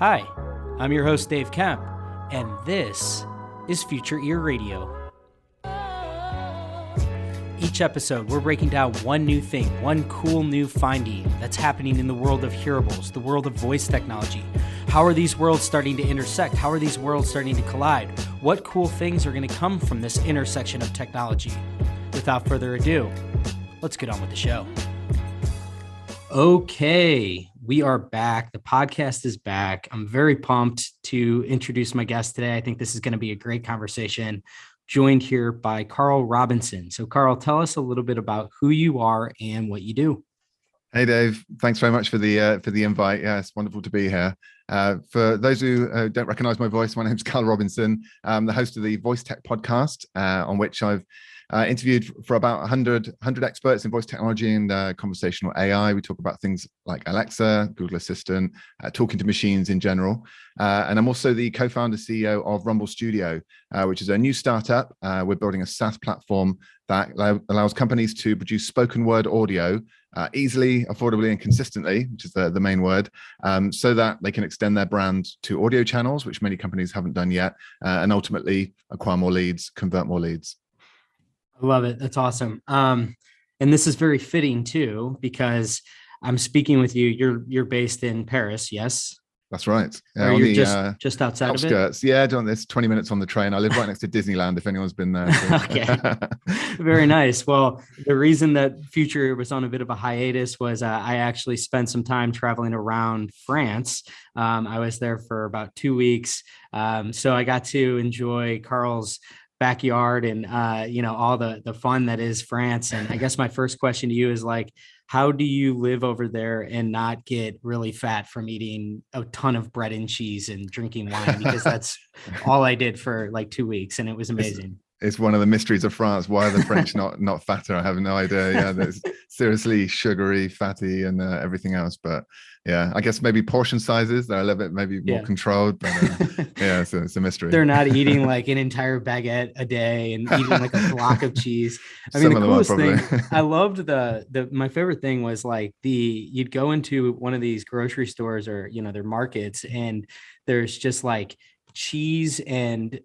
Hi, I'm your host, Dave Kemp, and this is Future Ear Radio. Each episode, we're breaking down one new thing, one cool new finding that's happening in the world of hearables, the world of voice technology. How are these worlds starting to intersect? How are these worlds starting to collide? What cool things are going to come from this intersection of technology? Without further ado, let's get on with the show. Okay, we are back. The podcast is back. I'm very pumped to introduce my guest today. I think this is going to be a great conversation, joined here by Carl Robinson. So Carl, tell us a little bit about who you are and what you do. Hey, Dave. Thanks very much for the invite. Yeah, it's wonderful to be here. For those who don't recognize my voice, my name's Carl Robinson. I'm the host of the Voice Tech podcast, on which I've interviewed for about 100 experts in voice technology and conversational AI. We talk about things like Alexa, Google Assistant, talking to machines in general. And I'm also the co-founder CEO of Rumble Studio, which is a new startup. We're building a SaaS platform that allows companies to produce spoken word audio easily, affordably, and consistently, which is the main word, so that they can extend their brand to audio channels, which many companies haven't done yet, and ultimately acquire more leads, convert more leads. I love it. That's awesome. And this is very fitting too, because I'm speaking with you. You're based in Paris, yes? That's right. Yeah, or you're just outside outskirts. Of it? Yeah, doing this 20 minutes on the train. I live right next to Disneyland, if anyone's been there. So. Okay. Very nice. Well, the reason that Future was on a bit of a hiatus was I actually spent some time traveling around France. I was there for about 2 weeks. So I got to enjoy Carl's backyard and all the fun that is France. And I guess my first question to you is like, how do you live over there and not get really fat from eating a ton of bread and cheese and drinking wine? Because that's all I did for like 2 weeks, and it was amazing. It's one of the mysteries of France. Why are the French not fatter? I have no idea. Yeah, there's seriously sugary, fatty, and everything else. But yeah, I guess maybe portion sizes, they're a little bit maybe more controlled. But yeah, so it's a mystery. They're not eating like an entire baguette a day and eating like a block of cheese. I mean, the coolest thing, I loved my favorite thing was like you'd go into one of these grocery stores or, their markets, and there's just like cheese and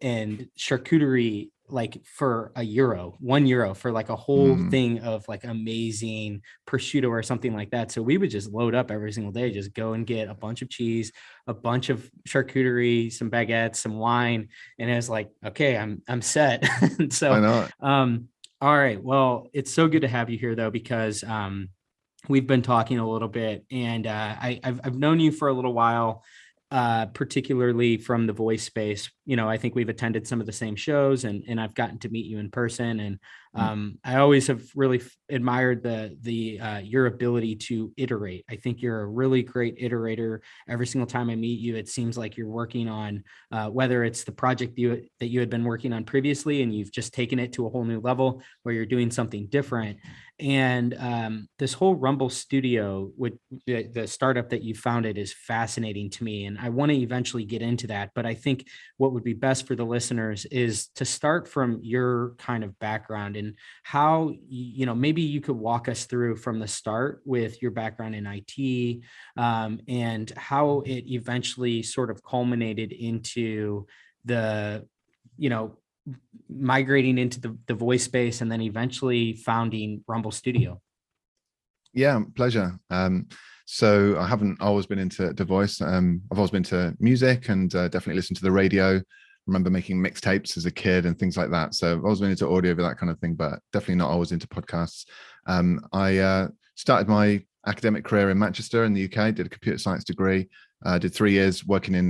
charcuterie like for €1 for like a whole thing of like amazing prosciutto or something like that. So we would just load up every single day, just go and get a bunch of cheese, a bunch of charcuterie, some baguettes, some wine. And it was like, okay, I'm set. So, all right. Well, it's so good to have you here though, because, we've been talking a little bit, and, I've known you for a little while, particularly from the voice space. I think we've attended some of the same shows, and I've gotten to meet you in person. And I always have really admired your ability to iterate. I think you're a really great iterator. Every single time I meet you, it seems like you're working on, whether it's the project that you had been working on previously, and you've just taken it to a whole new level where you're doing something different. And this whole Rumble Studio, with the startup that you founded, is fascinating to me. And I want to eventually get into that. But I think what would be best for the listeners is to start from your kind of background and how, maybe you could walk us through from the start with your background in IT, and how it eventually sort of culminated into the, migrating into the voice space, and then eventually founding Rumble Studio. Yeah, pleasure. So I haven't always been into voice. I've always been to music and definitely listened to the radio. Remember making mixtapes as a kid and things like that. So I've always been into audio, that kind of thing, but definitely not always into podcasts. I started my academic career in Manchester in the UK, did a computer science degree, did 3 years working in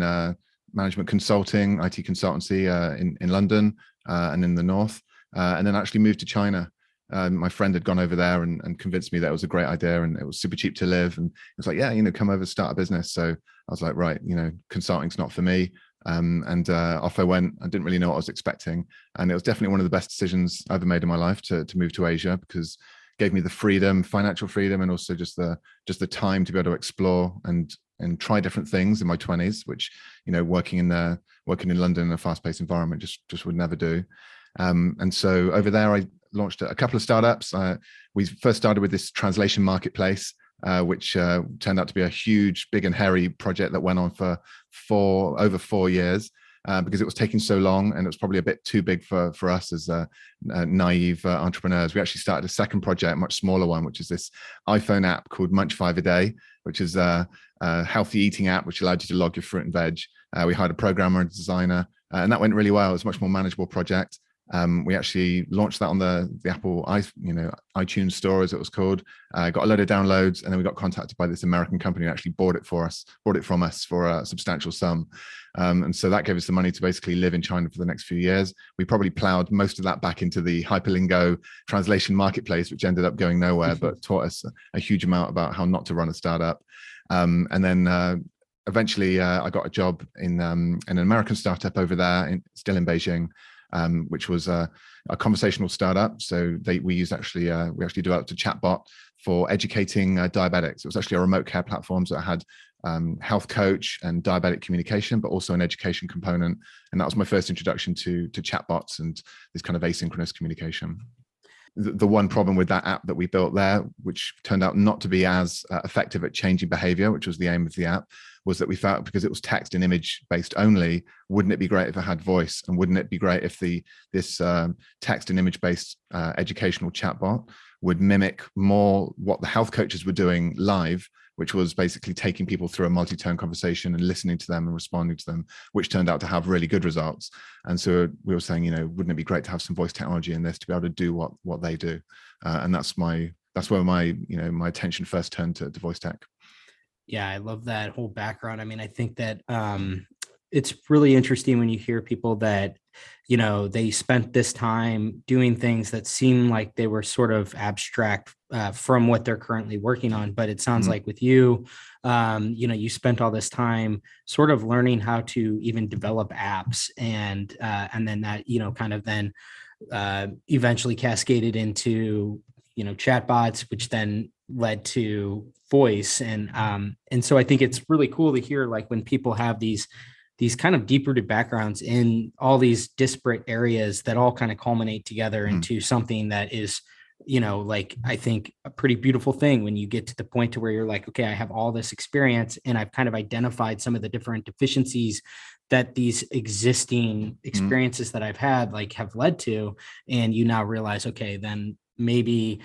management consulting, IT consultancy in London and in the North, and then actually moved to China. My friend had gone over there and convinced me that it was a great idea and it was super cheap to live. And it was like, yeah, come over, start a business. So I was like, right, consulting's not for me. And off I went. I didn't really know what I was expecting. And it was definitely one of the best decisions I ever made in my life to move to Asia, because it gave me the freedom, financial freedom, and also just the time to be able to explore and try different things in my 20s, which, working in London in a fast-paced environment just would never do. And so over there, I launched a couple of startups. We first started with this translation marketplace, which turned out to be a huge, big and hairy project that went on for over 4 years. Because it was taking so long, and it was probably a bit too big for us as naive entrepreneurs. We actually started a second project, a much smaller one, which is this iPhone app called Munch 5 a Day, which is a healthy eating app which allowed you to log your fruit and veg. We hired a programmer and designer, and that went really well. It was a much more manageable project. We actually launched that on the Apple iTunes store, as it was called. Got a load of downloads, and then we got contacted by this American company who actually bought it from us for a substantial sum. And so that gave us the money to basically live in China for the next few years. We probably plowed most of that back into the hyperlingo translation marketplace, which ended up going nowhere, but taught us a huge amount about how not to run a startup. And then eventually I got a job in an American startup over there, still in Beijing, which was a conversational startup. So we actually developed a chatbot for educating diabetics. It was actually a remote care platform that had health coach and diabetic communication, but also an education component. And that was my first introduction to chatbots and this kind of asynchronous communication. The one problem with that app that we built there, which turned out not to be as effective at changing behavior, which was the aim of the app, was that we felt, because it was text and image based only, wouldn't it be great if it had voice? And wouldn't it be great if this text and image based educational chatbot would mimic more what the health coaches were doing live, which was basically taking people through a multi-tone conversation and listening to them and responding to them, which turned out to have really good results. And so we were saying, wouldn't it be great to have some voice technology in this to be able to do what they do? And that's where my attention first turned to voice tech. Yeah, I love that whole background. I mean, I think that it's really interesting when you hear people that, they spent this time doing things that seem like they were sort of abstract from what they're currently working on. But it sounds like with you, you spent all this time sort of learning how to even develop apps, and then that, kind of then eventually cascaded into, chatbots, which then led to voice. And so I think it's really cool to hear, like, when people have these kind of deep-rooted backgrounds in all these disparate areas that all kind of culminate together into something that is, like, I think a pretty beautiful thing when you get to the point to where you're like, okay, I have all this experience and I've kind of identified some of the different deficiencies that these existing experiences that I've had, like, have led to. And you now realize, okay, then maybe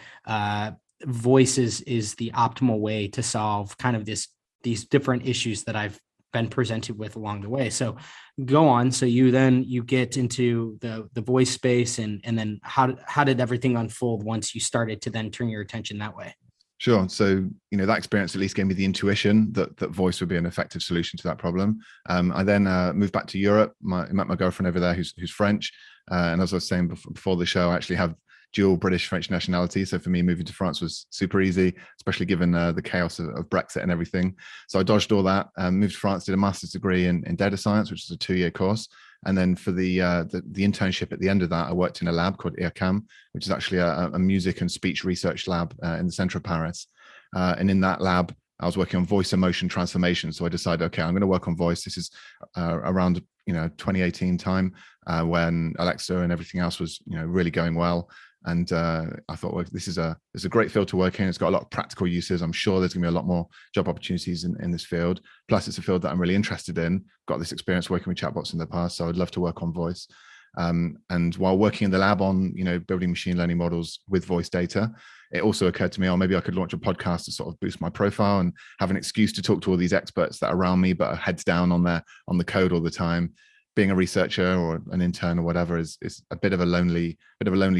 voice is the optimal way to solve kind of these different issues that I've been presented with along the way. So go on. So you get into the voice space, and then how did everything unfold once you started to then turn your attention that way? Sure. So, that experience at least gave me the intuition that voice would be an effective solution to that problem. I then moved back to Europe. Met my girlfriend over there who's French. And as I was saying before the show, I actually have dual British French nationality. So for me, moving to France was super easy, especially given the chaos of Brexit and everything. So I dodged all that, moved to France, did a master's degree in data science, which is a 2-year course. And then for the internship at the end of that, I worked in a lab called IRCAM, which is actually a music and speech research lab in the center of Paris. And in that lab, I was working on voice emotion transformation. So I decided, okay, I'm going to work on voice. This is around 2018 time when Alexa and everything else was really going well. And I thought, well, this is a great field to work in. It's got a lot of practical uses. I'm sure there's going to be a lot more job opportunities in this field. Plus, it's a field that I'm really interested in. Got this experience working with chatbots in the past, so I'd love to work on voice. And while working in the lab on building machine learning models with voice data, it also occurred to me, maybe I could launch a podcast to sort of boost my profile and have an excuse to talk to all these experts that are around me, but are heads down on the code all the time. Being a researcher or an intern or whatever is a bit of a lonely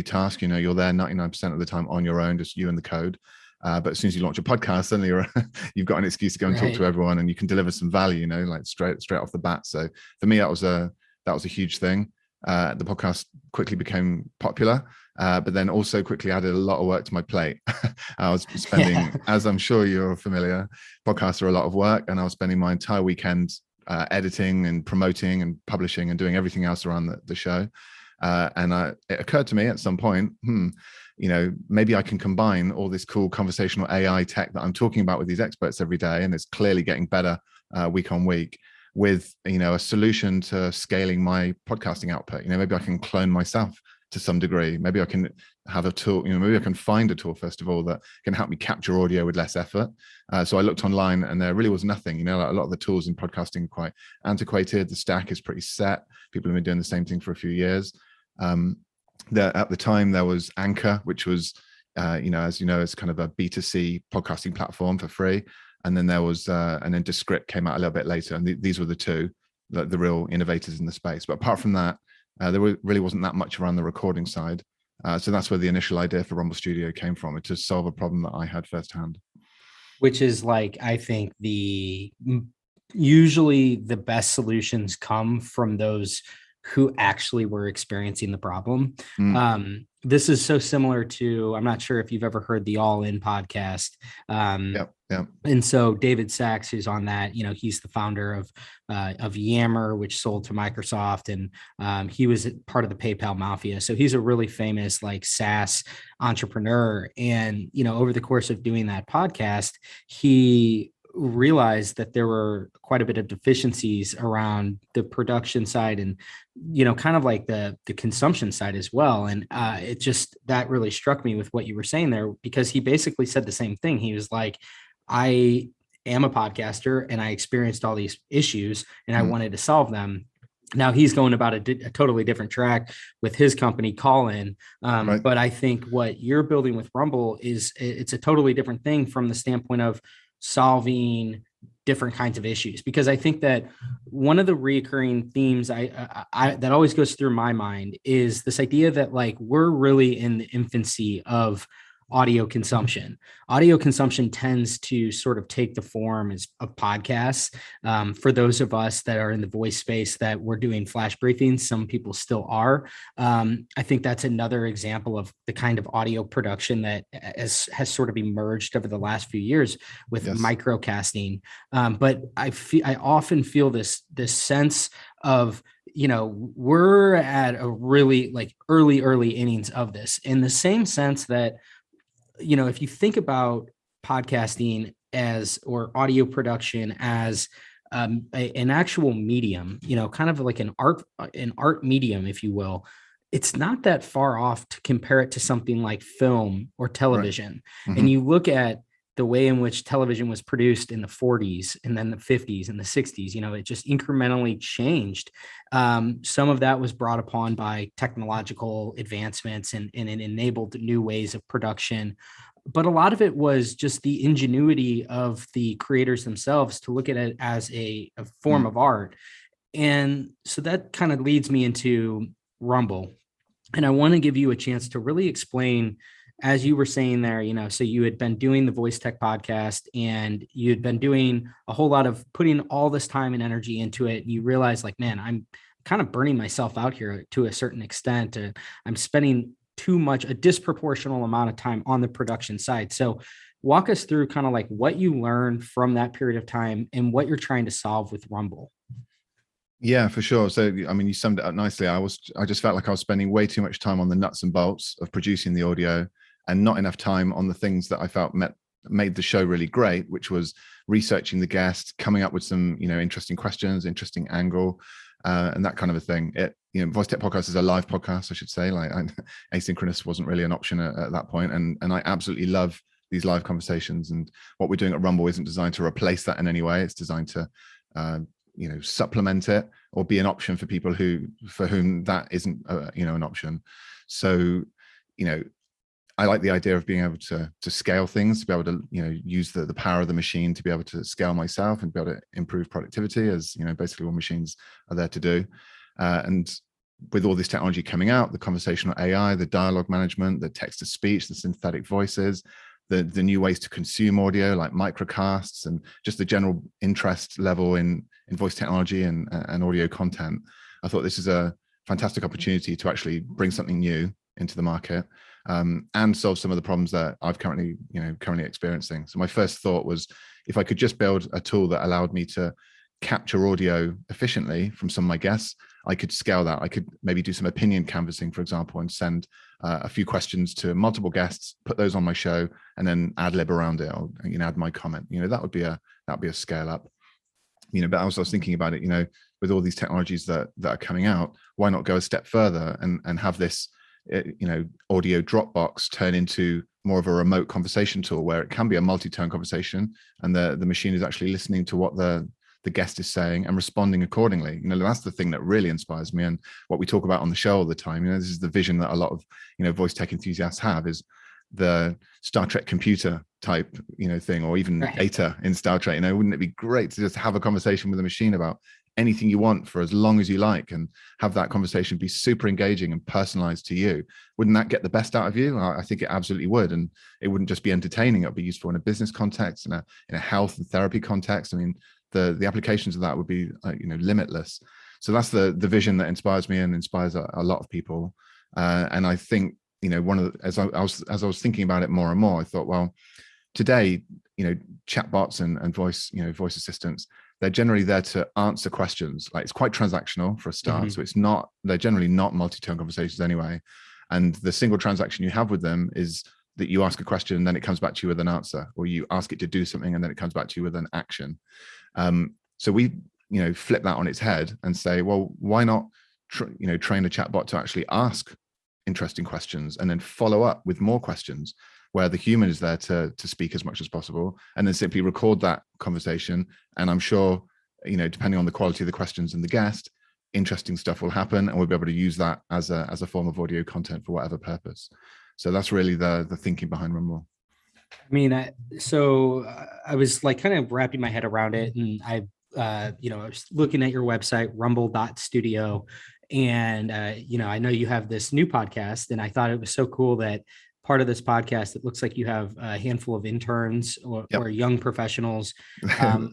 task. You're there 99% of the time on your own, just you and the code. But as soon as you launch a podcast, suddenly you've got an excuse to go and talk to everyone, and you can deliver some value, like straight straight off the bat. So for me, that was a huge thing. The podcast quickly became popular, but then also quickly added a lot of work to my plate. I was spending, as I'm sure you're familiar, podcasts are a lot of work, and I was spending my entire weekend editing and promoting and publishing and doing everything else around the show. And it occurred to me at some point, maybe I can combine all this cool conversational AI tech that I'm talking about with these experts every day, and it's clearly getting better week on week, with a solution to scaling my podcasting output. Maybe I can clone myself to some degree. Maybe I can have a tool, maybe I can find a tool, first of all, that can help me capture audio with less effort. So I looked online and there really was nothing. Like a lot of the tools in podcasting are quite antiquated. The stack is pretty set. People have been doing the same thing for a few years. At the time, there was Anchor, which was, as you know, it's kind of a B2C podcasting platform for free. And then there was, and then Descript came out a little bit later. And these were the two, the real innovators in the space. But apart from that, there really wasn't that much around the recording side. So that's where the initial idea for Rumble Studio came from, to solve a problem that I had firsthand. Which is like, I think usually the best solutions come from those who actually were experiencing the problem. This is so similar to, I'm not sure if you've ever heard the All In podcast. Yeah. And so David Sachs, who's on that, he's the founder of Yammer, which sold to Microsoft, and he was part of the PayPal mafia. So he's a really famous like SaaS entrepreneur. And, over the course of doing that podcast, he realized that there were quite a bit of deficiencies around the production side and, kind of like the consumption side as well. And that really struck me with what you were saying there, because he basically said the same thing. He was like, I am a podcaster and I experienced all these issues and I wanted to solve them. Now he's going about a totally different track with his company, Call-In. Right. But I think what you're building with Rumble it's a totally different thing from the standpoint of solving different kinds of issues, because I think that one of the recurring themes that always goes through my mind is this idea that like we're really in the infancy of audio consumption. Audio consumption tends to sort of take the form of podcasts. For those of us that are in the voice space that we're doing flash briefings, some people still are. I think that's another example of the kind of audio production that has sort of emerged over the last few years with microcasting. But I often feel this sense of, we're at a really like early innings of this, in the same sense that, if you think about podcasting or audio production as an actual medium, kind of like an art medium, if you will, it's not that far off to compare it to something like film or television. Right. And you look at the way in which television was produced in the 40s and then the 50s and the 60s, it just incrementally changed. Some of that was brought upon by technological advancements and it enabled new ways of production. But a lot of it was just the ingenuity of the creators themselves to look at it as a form of art. And so that kind of leads me into Rumble. And I want to give you a chance to really explain, as you were saying there, so you had been doing the Voice Tech podcast and you had been doing a whole lot of putting all this time and energy into it. And you realize like, man, I'm kind of burning myself out here to a certain extent. I'm spending a disproportional amount of time on the production side. So walk us through kind of like what you learned from that period of time and what you're trying to solve with Rumble. Yeah, for sure. So, I mean, you summed it up nicely. I just felt like I was spending way too much time on the nuts and bolts of producing the audio and not enough time on the things that I felt made the show really great, which was researching the guest, coming up with some, interesting questions, interesting angle, and that kind of a thing. Voice Tech Podcast is a live podcast, I should say. Like asynchronous wasn't really an option at that point. And I absolutely love these live conversations. And what we're doing at Rumble isn't designed to replace that in any way. It's designed to, supplement it or be an option for people for whom that isn't, an option. So, I like the idea of being able to scale things, to be able to, use the power of the machine to be able to scale myself and be able to improve productivity, as, basically what machines are there to do. And with all this technology coming out, the conversational AI, the dialogue management, the text to speech, the synthetic voices, the new ways to consume audio like microcasts, and just the general interest level in voice technology and audio content, I thought this is a fantastic opportunity to actually bring something new into the market, and solve some of the problems that I've currently experiencing. So my first thought was, if I could just build a tool that allowed me to capture audio efficiently from some of my guests, I could scale that. I could maybe do some opinion canvassing, for example, and send a few questions to multiple guests, put those on my show, and then ad lib around it, or add my comment. That would be a scale up. But I was thinking about it. With all these technologies that are coming out, why not go a step further and have this audio Dropbox turn into more of a remote conversation tool where it can be a multi-turn conversation, and the machine is actually listening to what the guest is saying and responding accordingly. That's the thing that really inspires me, and what we talk about on the show all the time. This is the vision that a lot of voice tech enthusiasts have, is the Star Trek computer type thing, or even Right. Data in Star Trek. Wouldn't it be great to just have a conversation with a machine about anything you want for as long as you like, and have that conversation be super engaging and personalized to you? Wouldn't that get the best out of you? I think it absolutely would. And it wouldn't just be entertaining, it would be useful in a business context, in a health and therapy context. The applications of that would be limitless. So that's the vision that inspires me and inspires a lot of people. And I think as I was thinking about it more and more, I thought, well, today chatbots and voice assistants, they're generally there to answer questions. Like, it's quite transactional for a start. So they're generally not multi-turn conversations anyway. And the single transaction you have with them is that you ask a question and then it comes back to you with an answer, or you ask it to do something and then it comes back to you with an action. So we flip that on its head and say, well, why not train a chatbot to actually ask interesting questions and then follow up with more questions, where the human is there to speak as much as possible, and then simply record that conversation. And I'm sure, depending on the quality of the questions and the guest, interesting stuff will happen, and we'll be able to use that as a form of audio content for whatever purpose. So that's really the thinking behind Rumble. I was like kind of wrapping my head around it, and I was looking at your website, rumble.studio, and I know you have this new podcast, and I thought it was so cool that part of this podcast, it looks like you have a handful of interns or young professionals,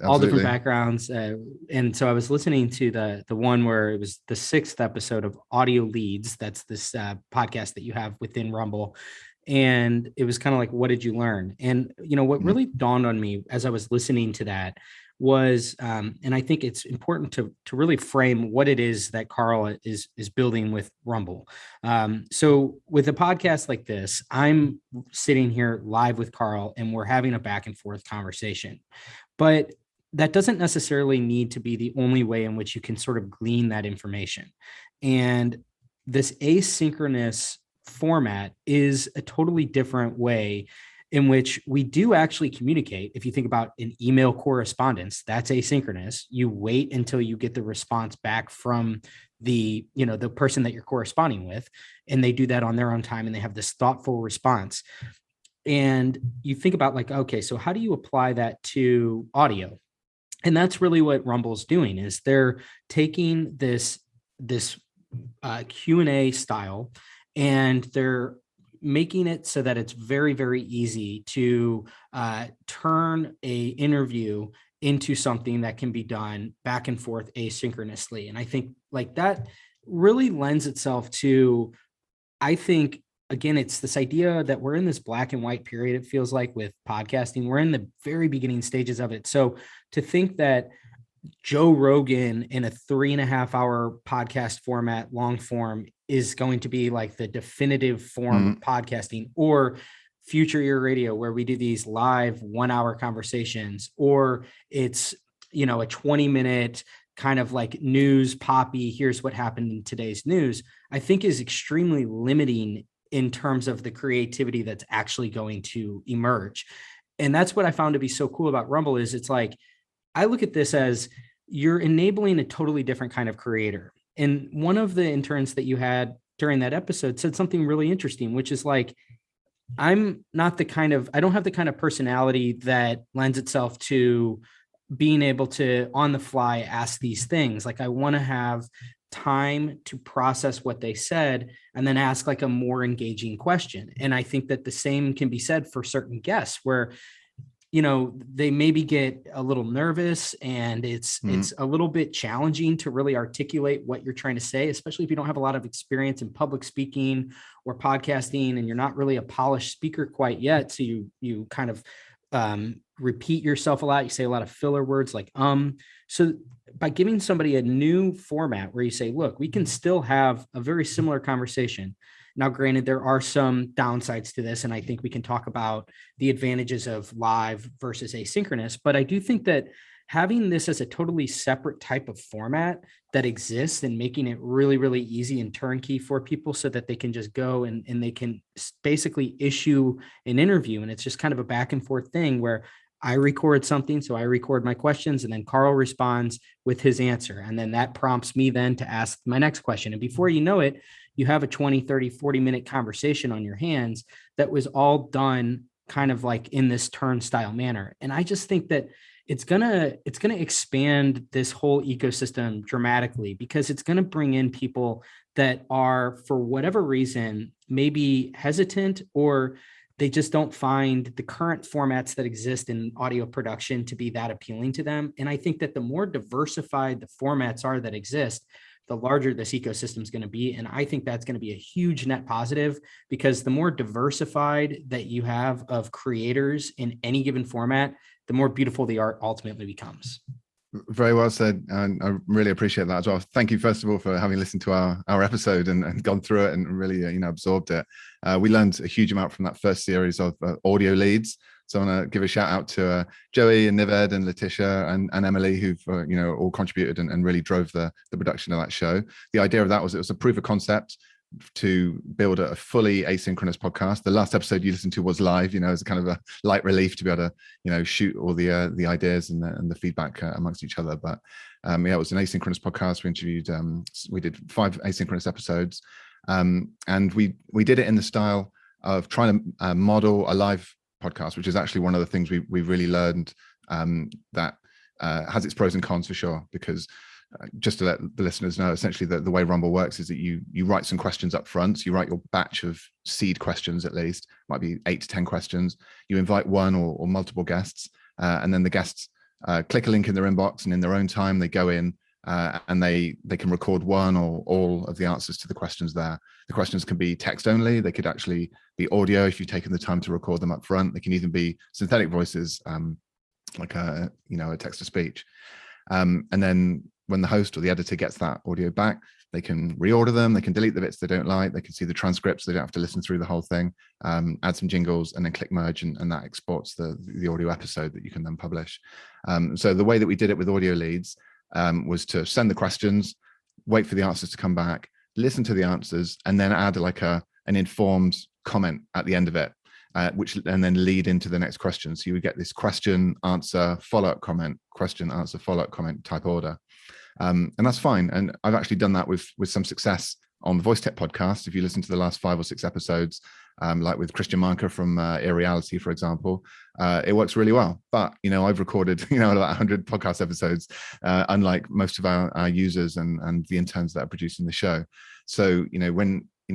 all different backgrounds. And so I was listening to the one where it was the 6th episode of Audio Leads. That's this podcast that you have within Rumble. And it was kind of like, what did you learn? And, what really dawned on me as I was listening to that was, and I think it's important to really frame what it is that Carl is building with Rumble. So with a podcast like this, I'm sitting here live with Carl and we're having a back and forth conversation, but that doesn't necessarily need to be the only way in which you can sort of glean that information. And this asynchronous format is a totally different way in which we do actually communicate. If you think about an email correspondence, that's asynchronous. You wait until you get the response back from the person that you're corresponding with, and they do that on their own time, and they have this thoughtful response. And you think about like, okay, so how do you apply that to audio? And that's really what Rumble's doing, is they're taking this Q&A style, and they're making it so that it's very, very easy to turn a interview into something that can be done back and forth asynchronously. And I think like that really lends itself to, I think, again, it's this idea that we're in this black and white period. It feels like with podcasting, we're in the very beginning stages of it. So to think that Joe Rogan in a 3.5-hour podcast format, long form, is going to be like the definitive form of podcasting, or Future Ear Radio, where we do these live 1-hour conversations, or it's, a 20-minute kind of like news poppy, here's what happened in today's news, I think is extremely limiting in terms of the creativity that's actually going to emerge. And that's what I found to be so cool about Rumble, is it's like, I look at this as you're enabling a totally different kind of creator. And one of the interns that you had during that episode said something really interesting, which is like, I don't have the kind of personality that lends itself to being able to on the fly ask these things. Like, I want to have time to process what they said and then ask like a more engaging question. And I think that the same can be said for certain guests, where they maybe get a little nervous, and it's a little bit challenging to really articulate what you're trying to say, especially if you don't have a lot of experience in public speaking or podcasting, and you're not really a polished speaker quite yet. So you kind of repeat yourself a lot. You say a lot of filler words like, so by giving somebody a new format where you say, look, we can still have a very similar conversation. Now, granted, there are some downsides to this, and I think we can talk about the advantages of live versus asynchronous, but I do think that having this as a totally separate type of format that exists and making it really, really easy and turnkey for people so that they can just go and they can basically issue an interview. And it's just kind of a back and forth thing where I record something. So I record my questions and then Carl responds with his answer. And then that prompts me then to ask my next question. And before you know it, you have a 20, 30, 40-minute conversation on your hands that was all done kind of like in this turnstile manner. And I just think that it's gonna expand this whole ecosystem dramatically, because it's gonna bring in people that are, for whatever reason, maybe hesitant, or they just don't find the current formats that exist in audio production to be that appealing to them. And I think that the more diversified the formats are that exist, the larger this ecosystem is going to be. And I think that's going to be a huge net positive, because the more diversified that you have of creators in any given format, the more beautiful the art ultimately becomes. Very well said. And I really appreciate that as well. Thank you, first of all, for having listened to our episode and gone through it and really, absorbed it. We learned a huge amount from that first series of audio leads. So I want to give a shout out to Joey and Nived and Letitia and Emily, who've all contributed and really drove the production of that show. The idea of that was it was a proof of concept to build a fully asynchronous podcast. The last episode you listened to was live, as a kind of a light relief to be able to, shoot all the ideas and the feedback amongst each other. But it was an asynchronous podcast. We did 5 asynchronous episodes, and we did it in the style of trying to model a live podcast, which is actually one of the things we've really learned that has its pros and cons for sure, because just to let the listeners know, essentially the way Rumble works is that you write some questions up front. So you write your batch of seed questions, at least, might be 8 to 10 questions. You invite one or multiple guests, and then the guests click a link in their inbox, and in their own time, they go in and they can record one or all of the answers to the questions there. The questions can be text only. They could actually be audio if you've taken the time to record them up front. They can even be synthetic voices, like a text to speech. And then when the host or the editor gets that audio back, they can reorder them, they can delete the bits they don't like, they can see the transcripts, they don't have to listen through the whole thing, add some jingles, and then click merge, and that exports the audio episode that you can then publish. So the way that we did it with audio leads was to send the questions, wait for the answers to come back, listen to the answers, and then add like an informed comment at the end of it, and then lead into the next question. So you would get this question, answer, follow-up comment, question, answer, follow-up comment type order. And that's fine. And I've actually done that with some success on the Voice Tech podcast. If you listen to the last 5 or 6 episodes, like with Christian Manka from Reality, for example, it works really well. But, I've recorded, about 100 podcast episodes, unlike most of our users and the interns that are producing the show. So,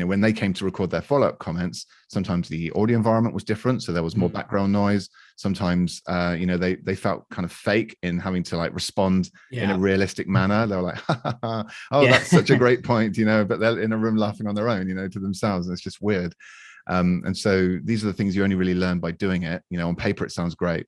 when they came to record their follow-up comments, sometimes the audio environment was different. So there was more background noise. Sometimes, they felt kind of fake in having to respond in a realistic manner. They were like, that's such a great point, but they're in a room laughing on their own, to themselves. And it's just weird. And so these are the things you only really learn by doing it. On paper, it sounds great.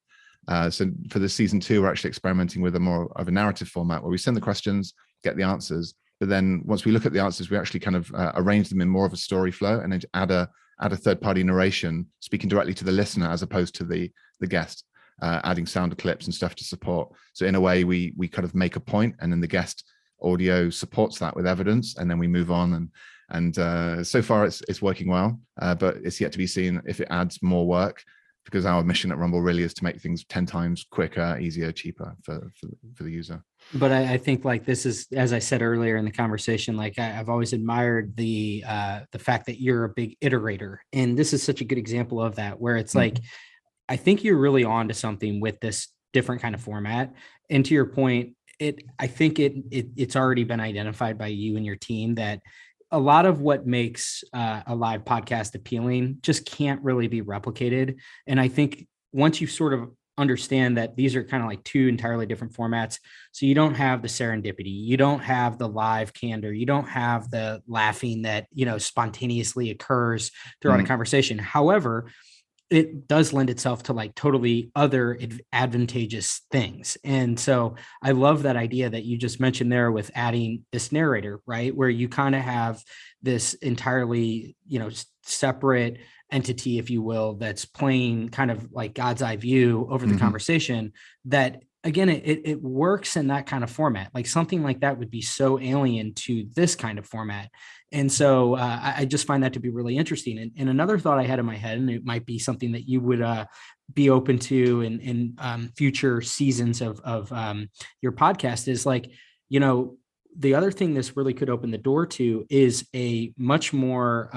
So for the season 2, we're actually experimenting with a more of a narrative format where we send the questions, get the answers. But then once we look at the answers, we actually kind of arrange them in more of a story flow, and then add a third-party narration speaking directly to the listener as opposed to the guest, adding sound clips and stuff to support. So in a way, we kind of make a point, and then the guest audio supports that with evidence, and then we move on. And so far, it's working well, but it's yet to be seen if it adds more work, because our mission at Rumble really is to make things 10 times quicker, easier, cheaper for the user. But I think this is, as I said earlier in the conversation, I've always admired the fact that you're a big iterator. And this is such a good example of that, where it's I think you're really on to something with this different kind of format. And to your point, I think it's already been identified by you and your team that a lot of what makes a live podcast appealing just can't really be replicated. And I think once you sort of understand that these are kind of like 2 entirely different formats, so you don't have the serendipity, you don't have the live candor, you don't have the laughing that, spontaneously occurs throughout a conversation. However, it does lend itself to totally other advantageous things. And so I love that idea that you just mentioned there with adding this narrator, right? Where you kind of have this entirely, separate entity, if you will, that's playing kind of like God's eye view over the conversation, that again, it works in that kind of format. Like something like that would be so alien to this kind of format. And so I just find that to be really interesting. And another thought I had in my head, and it might be something that you would be open to in future seasons of your podcast, is like, you know, the other thing this really could open the door to is a much more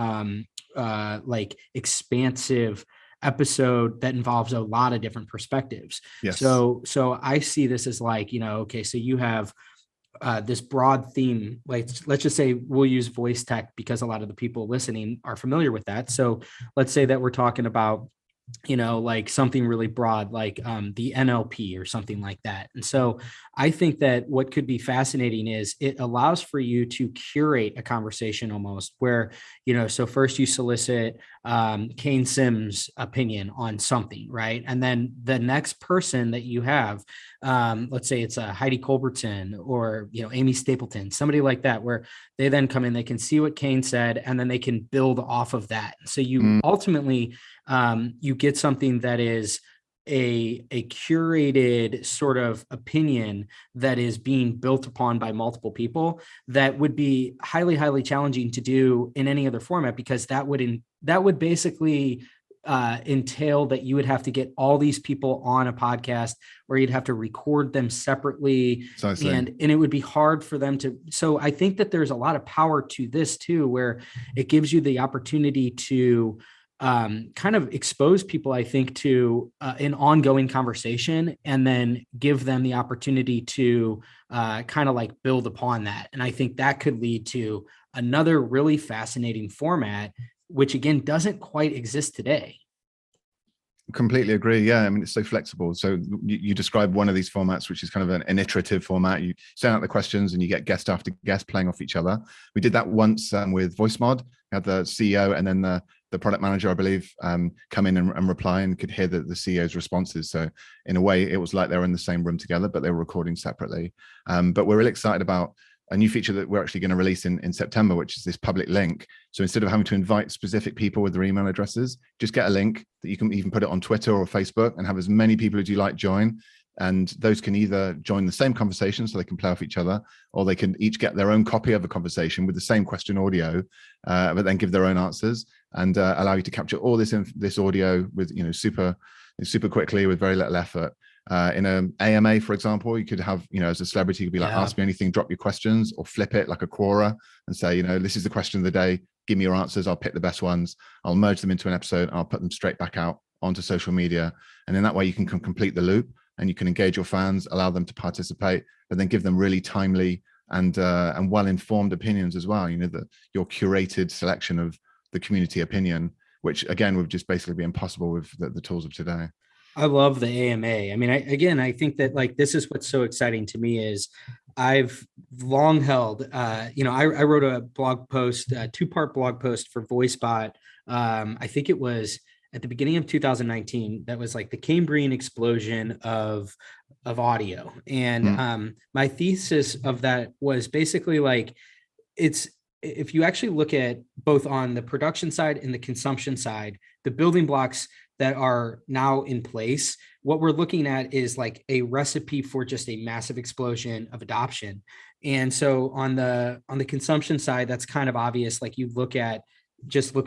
like expansive episode that involves a lot of different perspectives. Yes. So I see this as like, you know, okay, so you have this broad theme. Like, let's just say we'll use voice tech because a lot of the people listening are familiar with that. So let's say that we're talking about, you know, like something really broad, like the NLP or something like that. And so I think that what could be fascinating is it allows for you to curate a conversation almost where, you know, so first you solicit Kane Sims' opinion on something, right? And then the next person that you have, let's say it's a Heidi Culbertson or, you know, Amy Stapleton, somebody like that, where they then come in, they can see what Kane said, and then they can build off of that. So you ultimately, you get something that is a curated sort of opinion that is being built upon by multiple people that would be highly, highly challenging to do in any other format, because that would basically entail that you would have to get all these people on a podcast where you'd have to record them separetty. And it would be hard for them to. So I think that there's a lot of power to this too, where it gives you the opportunity to kind of expose people, I think, to an ongoing conversation, and then give them the opportunity to kind of like build upon that. And I think that could lead to another really fascinating format, which again doesn't quite exist today. Completely agree. Yeah, I mean, it's so flexible. So you describe one of these formats, which is kind of an iterative format. You send out the questions and you get guest after guest playing off each other. We did that once with VoiceMod. We had the CEO and then the product manager, I believe, come in and reply, and could hear the CEO's responses. So in a way, it was like they were in the same room together, but they were recording separately. But we're really excited about a new feature that we're actually going to release in September, which is this public link. So instead of having to invite specific people with their email addresses, just get a link that you can even put it on Twitter or Facebook and have as many people as you like join. And those can either join the same conversation so they can play off each other, or they can each get their own copy of a conversation with the same question audio, but then give their own answers, and allow you to capture all this audio with, you know, super quickly with very little effort. In an AMA, for example, you could have, you know, as a celebrity, you could be like, ask me anything, drop your questions, or flip it like a Quora and say, you know, this is the question of the day. Give me your answers. I'll pick the best ones. I'll merge them into an episode. And I'll put them straight back out onto social media. And in that way, you can complete the loop, and you can engage your fans, allow them to participate, but then give them really timely and well-informed opinions as well. You know, your curated selection of the community opinion, which again would just basically be impossible with the tools of today. I love the AMA. I mean, I think that like, this is what's so exciting to me is I've long held, you know, I wrote a blog post, a 2-part blog post for VoiceBot. I think it was at the beginning of 2019. That was like the Cambrian explosion of audio. And my thesis of that was basically like, if you actually look at both on the production side and the consumption side, the building blocks that are now in place, what we're looking at is like a recipe for just a massive explosion of adoption. And so on the consumption side, that's kind of obvious. Like you look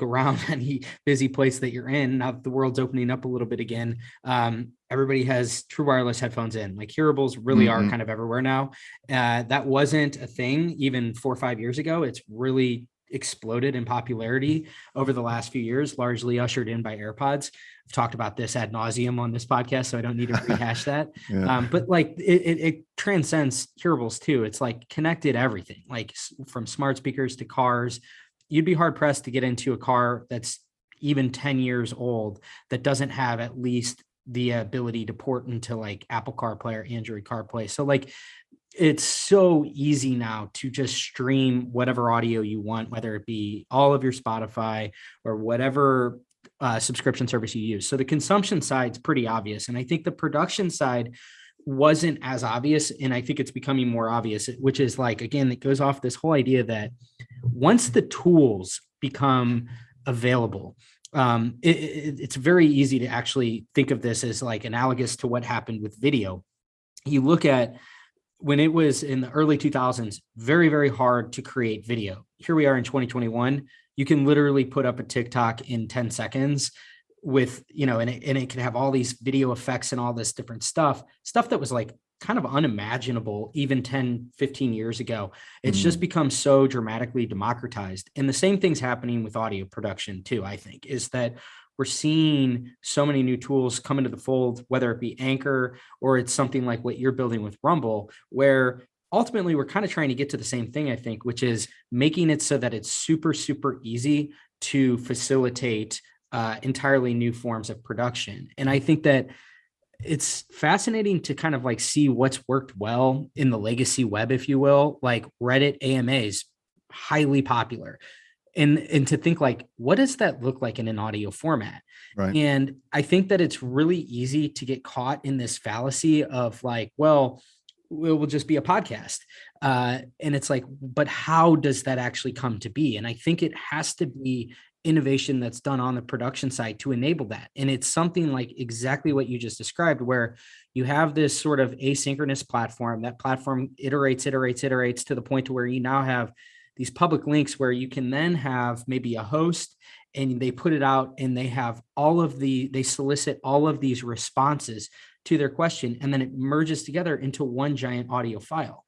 around any busy place that you're in. Now that the world's opening up a little bit again, everybody has true wireless headphones in. Like hearables really are kind of everywhere now. That wasn't a thing even 4 or 5 years ago. It's really exploded in popularity over the last few years, largely ushered in by AirPods. I've talked about this ad nauseum on this podcast, so I don't need to rehash that. But like it transcends hearables too. It's like connected everything, like from smart speakers to cars. You'd be hard pressed to get into a car that's even 10 years old that doesn't have at least the ability to port into like Apple CarPlay or Android CarPlay. So like, it's so easy now to just stream whatever audio you want, whether it be all of your Spotify or whatever subscription service you use. So the consumption side is pretty obvious. And I think the production side wasn't as obvious. And I think it's becoming more obvious, which is like, again, it goes off this whole idea that once the tools become available, it's very easy to actually think of this as like analogous to what happened with video. you look at when it was in the early 2000s, very, very hard to create video. Here we are in 2021. You can literally put up a TikTok in 10 seconds with, and it can have all these video effects and all this different stuff that was like kind of unimaginable even 10, 15 years ago. It's just become so dramatically democratized. And the same thing's happening with audio production too, I think, is that we're seeing so many new tools come into the fold, whether it be Anchor or it's something like what you're building with Rumble, where ultimately we're kind of trying to get to the same thing, I think, which is making it so that it's super, super easy to facilitate entirely new forms of production. And I think that it's fascinating to kind of like see what's worked well in the legacy web, if you will, like Reddit AMAs, highly popular. And to think like, what does that look like in an audio format? Right. And I think that it's really easy to get caught in this fallacy of like, well, it will just be a podcast. And it's like, but how does that actually come to be? And I think it has to be innovation that's done on the production side to enable that. And it's something like exactly what you just described, where you have this sort of asynchronous platform. That platform iterates to the point to where you now have these public links where you can then have maybe a host and they put it out and they have they solicit all of these responses to their question, and then it merges together into one giant audio file.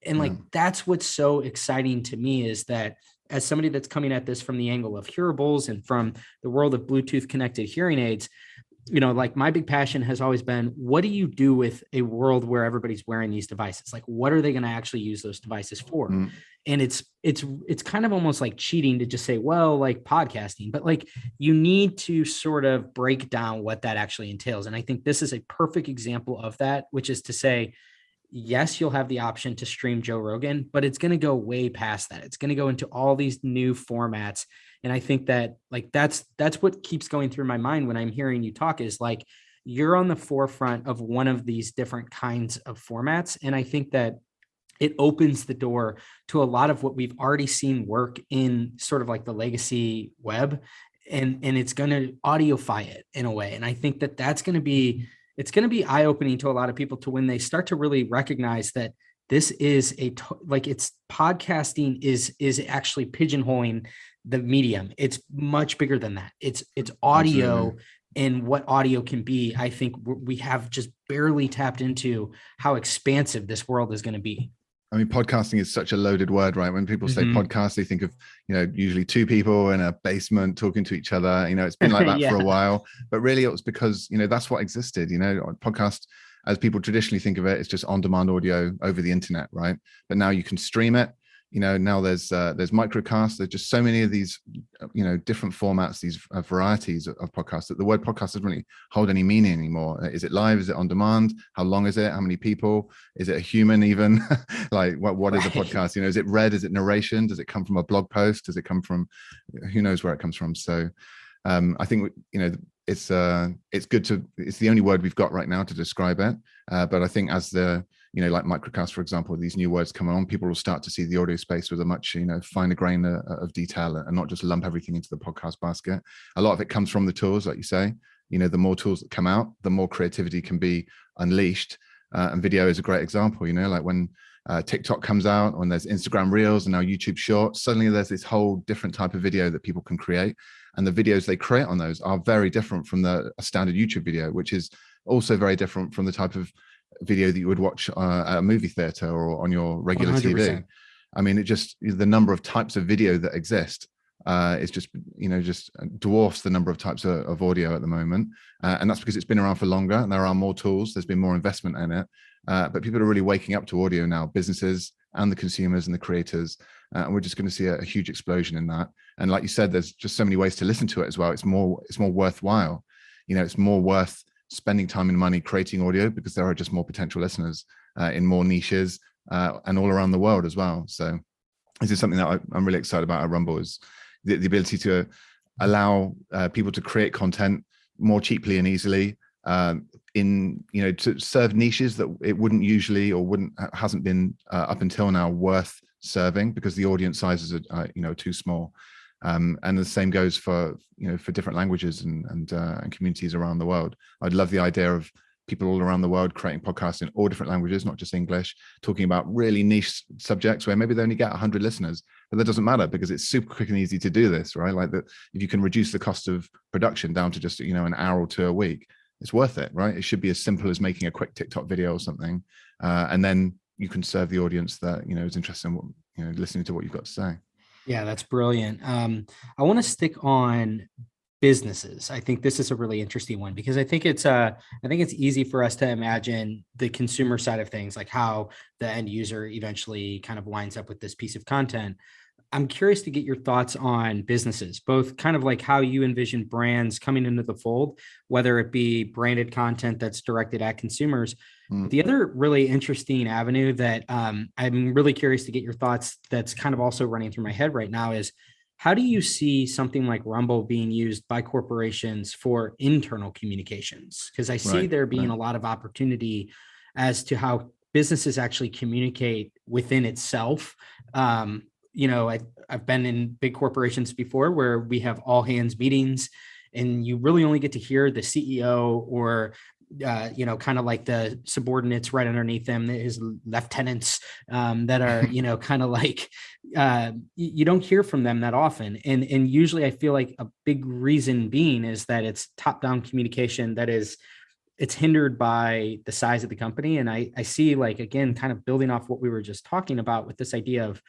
And like, that's what's so exciting to me, is that as somebody that's coming at this from the angle of hearables and from the world of Bluetooth connected hearing aids, like my big passion has always been, what do you do with a world where everybody's wearing these devices? Like, what are they going to actually use those devices for? And it's kind of almost like cheating to just say, well, like podcasting, but like you need to sort of break down what that actually entails. And I think this is a perfect example of that, which is to say, yes, you'll have the option to stream Joe Rogan, but it's going to go way past that. It's going to go into all these new formats. And I think that like, that's what keeps going through my mind when I'm hearing you talk, is like, you're on the forefront of one of these different kinds of formats. And I think that it opens the door to a lot of what we've already seen work in sort of like the legacy web, and it's going to audioify it in a way. And I think that it's going to be eye-opening to a lot of people, to when they start to really recognize that this is it's podcasting is actually pigeonholing the medium. It's much bigger than that. It's audio. Absolutely. And what audio can be. I think we have just barely tapped into how expansive this world is going to be. I mean, podcasting is such a loaded word, right? When people say podcast, they think of, usually two people in a basement talking to each other. It's been like that for a while, but really it was because, that's what existed. Podcast, as people traditionally think of it, it's just on-demand audio over the internet, right? But now you can stream it. Now there's microcasts. There's just so many of these, different formats, these varieties of podcasts, that the word podcast doesn't really hold any meaning anymore. Is it live? Is it on demand? How long is it? How many people? Is it a human even? Like what is a podcast? Is it read? Is it narration? Does it come from a blog post? Does it come from, who knows where it comes from? So I think, it's the only word we've got right now to describe it. But I think as the, like microcast, for example, these new words come on, people will start to see the audio space with a much, finer grain of detail, and not just lump everything into the podcast basket. A lot of it comes from the tools, like you say. The more tools that come out, the more creativity can be unleashed. And video is a great example, like when TikTok comes out, when there's Instagram Reels and now YouTube Shorts, suddenly there's this whole different type of video that people can create. And the videos they create on those are very different from a standard YouTube video, which is also very different from the type of video that you would watch at a movie theater or on your regular 100%. TV. I mean, the number of types of video that exist is just dwarfs the number of types of audio at the moment. And that's because it's been around for longer and there are more tools. There's been more investment in it. But people are really waking up to audio now, businesses and the consumers and the creators. And we're just going to see a huge explosion in that. And like you said, there's just so many ways to listen to it as well. It's more worthwhile. It's more worth spending time and money creating audio because there are just more potential listeners in more niches and all around the world as well. So this is something that I'm really excited about at Rumble, is the ability to allow people to create content more cheaply and easily to serve niches that it wouldn't usually or hasn't been up until now worth serving because the audience sizes are too small. And the same goes for different languages and communities around the world. I'd love the idea of people all around the world creating podcasts in all different languages, not just English, talking about really niche subjects where maybe they only get 100 listeners, but that doesn't matter because it's super quick and easy to do this, right? Like that, if you can reduce the cost of production down to just, an hour or two a week, it's worth it, right? It should be as simple as making a quick TikTok video or something. And then you can serve the audience that, is interested in what, listening to what you've got to say. Yeah, that's brilliant. I want to stick on businesses. I think this is a really interesting one because I think it's easy for us to imagine the consumer side of things, like how the end user eventually kind of winds up with this piece of content. I'm curious to get your thoughts on businesses, both kind of like how you envision brands coming into the fold, whether it be branded content that's directed at consumers. The other really interesting avenue that I'm really curious to get your thoughts that's kind of also running through my head right now is, how do you see something like Rumble being used by corporations for internal communications? Because I see there being a lot of opportunity as to how businesses actually communicate within itself. I've been in big corporations before where we have all hands meetings and you really only get to hear the CEO or kind of like the subordinates right underneath them, his lieutenants that are, kind of like, you don't hear from them that often. And usually I feel like a big reason being is that it's top-down communication that is, it's hindered by the size of the company. And I see, like, again, kind of building off what we were just talking about with this idea of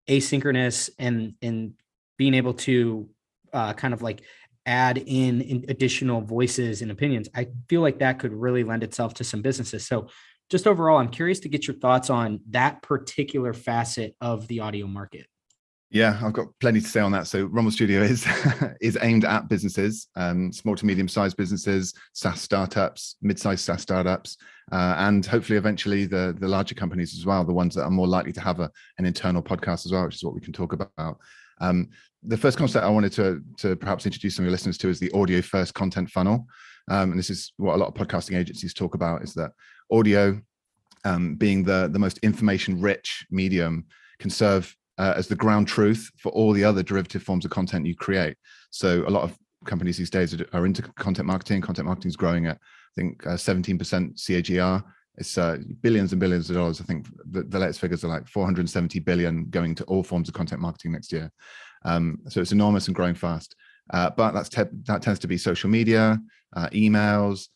asynchronous and being able to kind of like add in additional voices and opinions. I feel like that could really lend itself to some businesses. So just overall, I'm curious to get your thoughts on that particular facet of the audio market. Yeah, I've got plenty to say on that. So Rumble Studio is is aimed at businesses, small to medium-sized businesses, SaaS startups, mid-sized SaaS startups, and hopefully eventually the larger companies as well, the ones that are more likely to have an internal podcast as well, which is what we can talk about. The first concept I wanted to perhaps introduce some of your listeners to is the audio first content funnel. And this is what a lot of podcasting agencies talk about, is that audio, being the most information rich medium, can serve as the ground truth for all the other derivative forms of content you create. So a lot of companies these days are into content marketing. Content marketing is growing at, I think, 17% CAGR. It's billions and billions of dollars. I think the latest figures are like 470 billion going to all forms of content marketing next year. So it's enormous and growing fast. But that tends to be social media, emails,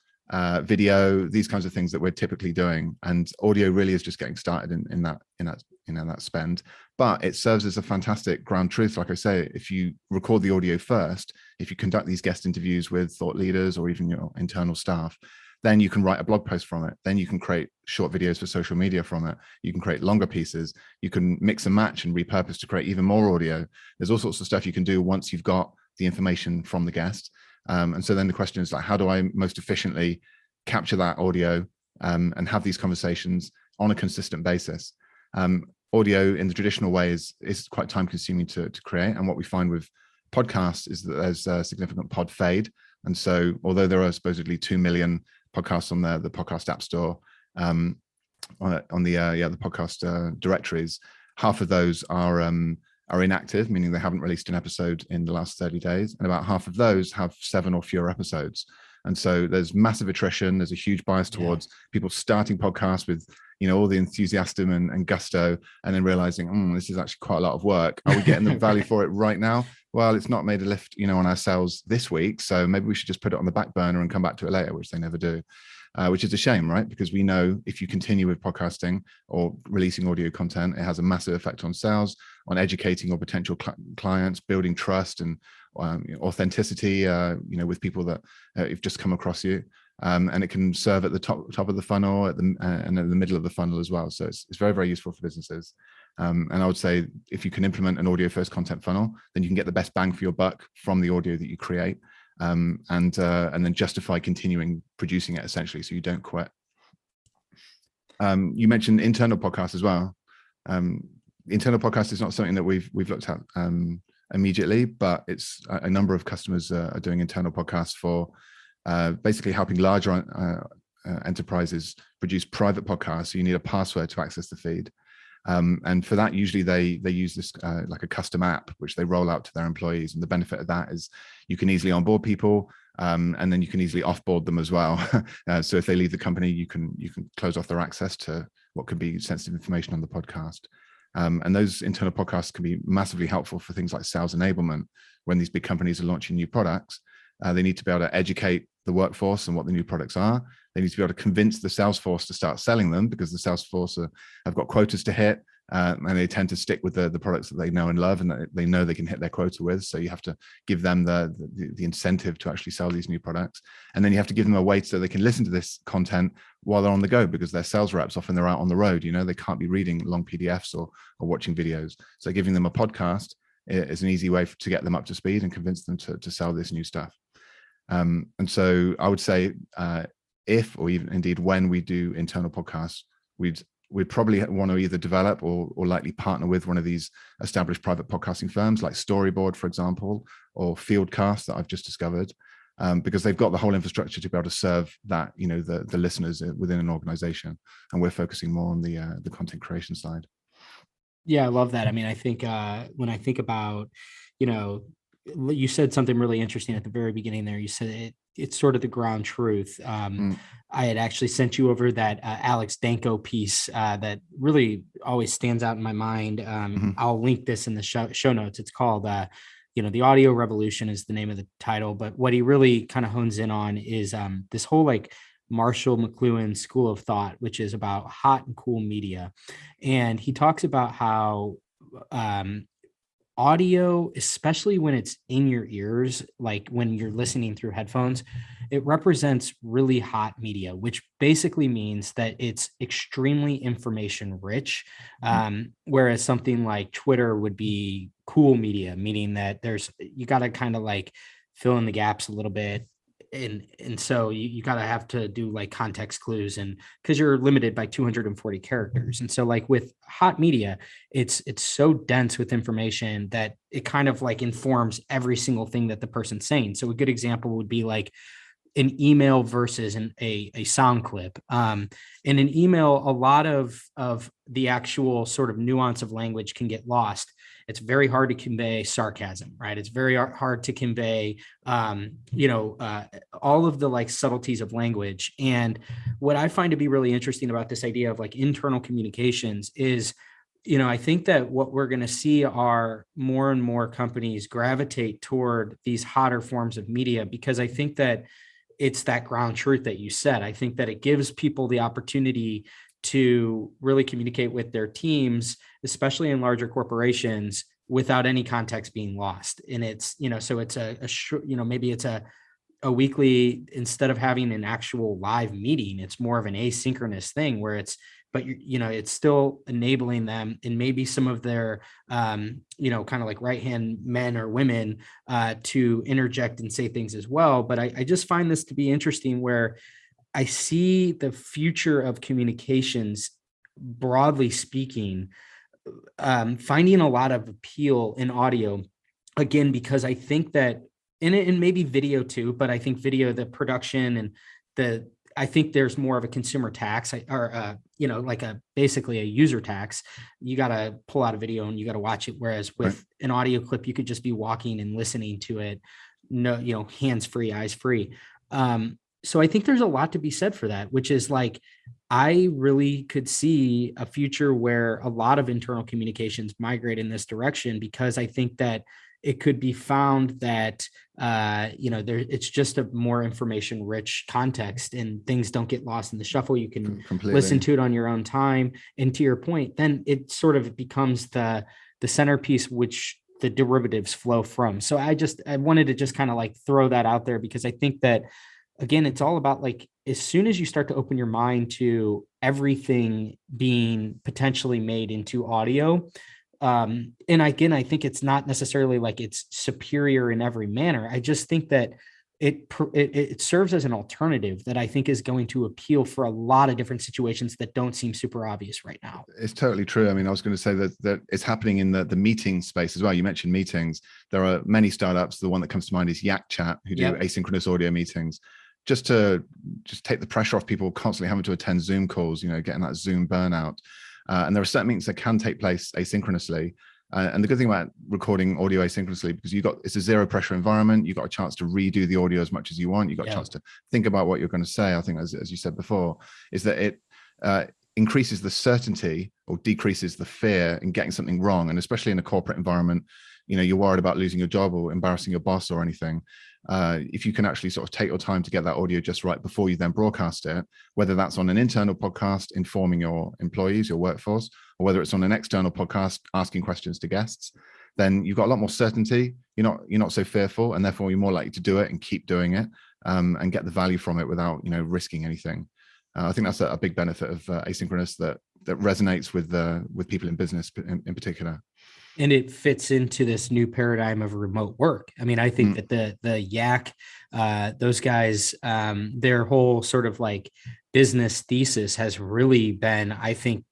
video, these kinds of things that we're typically doing. And audio really is just getting started in that spend. But it serves as a fantastic ground truth. Like I say, if you record the audio first, if you conduct these guest interviews with thought leaders or even your internal staff, then you can write a blog post from it. Then you can create short videos for social media from it. You can create longer pieces. You can mix and match and repurpose to create even more audio. There's all sorts of stuff you can do once you've got the information from the guest. And so then the question is, like, how do I most efficiently capture that audio and have these conversations on a consistent basis? Audio in the traditional way is quite time consuming to create. And what we find with podcasts is that there's a significant pod fade. And so although there are supposedly 2 million podcasts on the podcast app store, on the podcast directories, half of those are inactive, meaning they haven't released an episode in the last 30 days. And about half of those have 7 or fewer episodes. And so there's massive attrition. There's a huge bias towards people starting podcasts with, all the enthusiasm and gusto, and then realizing, this is actually quite a lot of work. Are we getting the value for it right now? Well, it's not made a lift, on our sales this week. So maybe we should just put it on the back burner and come back to it later, which they never do, which is a shame, right? Because we know if you continue with podcasting or releasing audio content, it has a massive effect on sales, on educating your potential clients, building trust and authenticity, with people that you've just come across you. And it can serve at the top of the funnel and at the middle of the funnel as well. So it's very, very useful for businesses. And I would say if you can implement an audio first content funnel, then you can get the best bang for your buck from the audio that you create, and then justify continuing producing it, essentially, so you don't quit. You mentioned internal podcasts as well. Internal podcast is not something that we've looked at immediately, but it's a number of customers are doing internal podcasts for basically helping larger enterprises produce private podcasts. So you need a password to access the feed. And for that, usually they use this like a custom app, which they roll out to their employees. And the benefit of that is you can easily onboard people. And then you can easily offboard them as well. So if they leave the company, you can close off their access to what could be sensitive information on the podcast. And those internal podcasts can be massively helpful for things like sales enablement. When these big companies are launching new products, they need to be able to educate the workforce on what the new products are. They need to be able to convince the sales force to start selling them, because the sales force have got quotas to hit, and they tend to stick with the products that they know and love and that they know they can hit their quota with. So you have to give them the incentive to actually sell these new products. And then you have to give them a way so they can listen to this content while they're on the go, because they're sales reps. Often they're out on the road, they can't be reading long PDFs or watching videos. So giving them a podcast is an easy way to get them up to speed and convince them to sell this new stuff. And so I would say, if, or even indeed when we do internal podcasts, we'd probably want to either develop or likely partner with one of these established private podcasting firms like Storyboard, for example, or Fieldcast that I've just discovered, because they've got the whole infrastructure to be able to serve that, the listeners within an organization. And we're focusing more on the content creation side. Yeah, I love that. I mean, I think when I think about, you said something really interesting at the very beginning there. You said it's sort of the ground truth. I had actually sent you over that Alex Danko piece that really always stands out in my mind. I'll link this in the show notes. It's called, The Audio Revolution is the name of the title. But what he really kind of hones in on is this whole Marshall McLuhan school of thought, which is about hot and cool media. And he talks about how audio, especially when it's in your ears, like when you're listening through headphones, it represents really hot media, which basically means that it's extremely information rich. Whereas something like Twitter would be cool media, meaning that you got to kind of fill in the gaps a little bit. And so you got to have to do context clues, and because you're limited by 240 characters. And so with hot media, it's so dense with information that it kind of informs every single thing that the person's saying. So a good example would be an email versus a sound clip. In an email, a lot of the actual sort of nuance of language can get lost. It's very hard to convey sarcasm, right? It's very hard to convey, all of the subtleties of language. And what I find to be really interesting about this idea of internal communications is, I think that what we're going to see are more and more companies gravitate toward these hotter forms of media, because I think that it's that ground truth that you said. I think that it gives people the opportunity to really communicate with their teams, especially in larger corporations, without any context being lost. And it's, so it's maybe it's a weekly, instead of having an actual live meeting, it's more of an asynchronous thing where but it's still enabling them, and maybe some of their, kind of right-hand men or women to interject and say things as well. But I just find this to be interesting, where I see the future of communications, broadly speaking, finding a lot of appeal in audio, again, because I think that, and maybe video too, but I think video, the production and I think there's more of a consumer tax, or basically a user tax. You got to pull out a video and you got to watch it. Whereas with an audio clip, you could just be walking and listening to it, no, hands free, eyes free. So I think there's a lot to be said for that, which is I really could see a future where a lot of internal communications migrate in this direction, because I think that it could be found that, it's just a more information rich context, and things don't get lost in the shuffle. You can listen to it on your own time. And to your point, then it sort of becomes the centerpiece, which the derivatives flow from. So I wanted to just kind of throw that out there, because I think that, again, it's all about as soon as you start to open your mind to everything being potentially made into audio. And again, I think it's not necessarily it's superior in every manner. I just think that it serves as an alternative that I think is going to appeal for a lot of different situations that don't seem super obvious right now. It's totally true. I mean, I was going to say that it's happening in the meeting space as well. You mentioned meetings. There are many startups. The one that comes to mind is Yak Chat, who do asynchronous audio meetings, just to take the pressure off people constantly having to attend Zoom calls, getting that Zoom burnout. And there are certain meetings that can take place asynchronously. And the good thing about recording audio asynchronously, because it's a zero pressure environment, you've got a chance to redo the audio as much as you want. You've got a chance to think about what you're going to say. I think, as you said before, is that it increases the certainty or decreases the fear in getting something wrong. And especially in a corporate environment, you're worried about losing your job or embarrassing your boss or anything. If you can actually sort of take your time to get that audio just right before you then broadcast it, whether that's on an internal podcast informing your employees, your workforce, or whether it's on an external podcast asking questions to guests, then you've got a lot more certainty. You're not so fearful, and therefore you're more likely to do it and keep doing it, and get the value from it without risking anything. I think that's a big benefit of asynchronous that resonates with people in business in particular. And it fits into this new paradigm of remote work. I mean, I think that the Yak, those guys, their whole sort of like business thesis has really been, I think,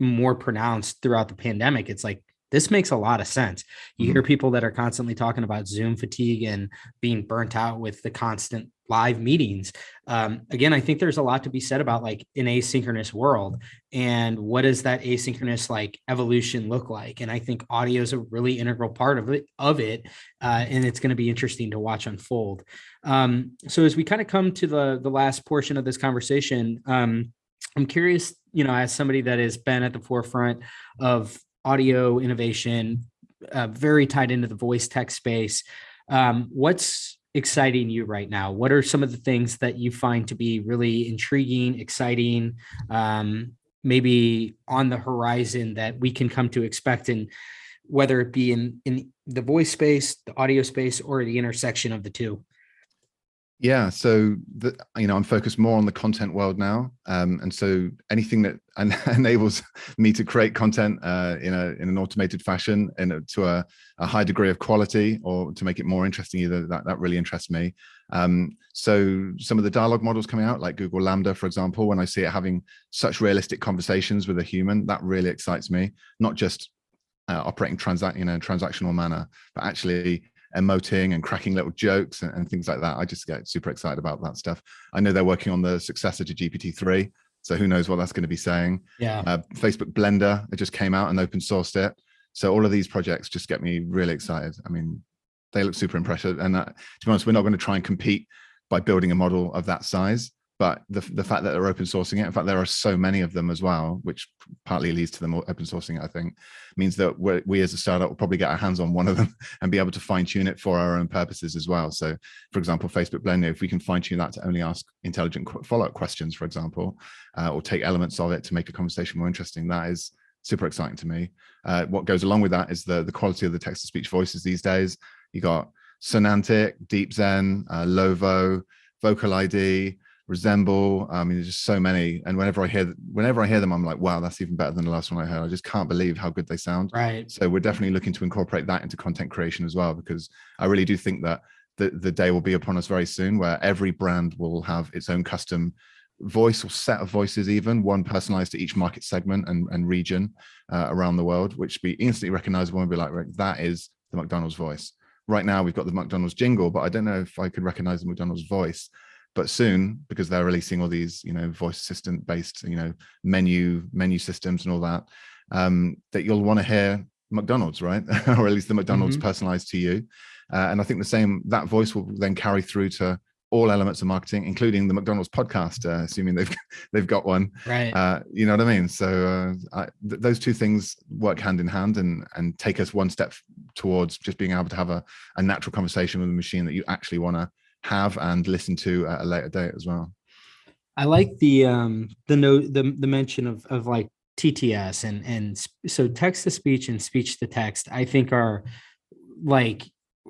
more pronounced throughout the pandemic. It's like, this makes a lot of sense. You hear people that are constantly talking about Zoom fatigue and being burnt out with the constant live meetings. Again, I think there's a lot to be said about like an asynchronous world and what does that asynchronous like evolution look like? And I think audio is a really integral part of it. And it's going to be interesting to watch unfold. So as we kind of come to the last portion of this conversation, I'm curious, as somebody that has been at the forefront of audio innovation, very tied into the voice tech space, what's exciting you right now? What are some of the things that you find to be really intriguing, exciting, maybe on the horizon that we can come to expect, and whether it be in the voice space, the audio space, or the intersection of the two? Yeah, so I'm focused more on the content world now, and so anything that enables me to create content in an automated fashion and to a high degree of quality, or to make it more interesting, either that really interests me. So some of the dialogue models coming out, like Google Lambda, for example, when I see it having such realistic conversations with a human, that really excites me. Not just operating transactional manner, but actually emoting and cracking little jokes and things like that. I just get super excited about that stuff. I know they're working on the successor to GPT-3, so who knows what that's going to be saying. Facebook Blender, it just came out and open sourced it. So all of these projects just get me really excited. I mean, they look super impressive. And to be honest, we're not going to try and compete by building a model of that size. But the fact that they're open sourcing it, in fact, there are so many of them as well, which partly leads to them open sourcing it, I think, means that we as a startup will probably get our hands on one of them and be able to fine tune it for our own purposes as well. So, for example, Facebook Blender, if we can fine tune that to only ask intelligent follow-up questions, for example, or take elements of it to make a conversation more interesting, that is super exciting to me. What goes along with that is the quality of the text-to-speech voices these days. You got Sonantic, Deep Zen, Lovo, Vocal ID, Resemble. I mean, there's just so many, and whenever I hear them, I'm like, wow, that's even better than the last one I heard. I just can't believe how good they sound. Right. So we're definitely looking to incorporate that into content creation as well, because I really do think that the day will be upon us very soon where every brand will have its own custom voice or set of voices, even one personalized to each market segment and region around the world, which be instantly recognizable and be like, right, that is the McDonald's voice. Right now we've got the McDonald's jingle, but I don't know if I could recognize the McDonald's voice. But soon, because they're releasing all these, voice assistant based, menu systems and all that, that you'll want to hear McDonald's, right? Or at least the McDonald's personalized to you. And I think that voice will then carry through to all elements of marketing, including the McDonald's podcast, assuming they've got one. Right. You know what I mean? So those two things work hand in hand and take us one step towards just being able to have a natural conversation with a machine that you actually want to have and listen to at a later date as well. I like the mention of like TTS and so text to speech and speech to text, I think are like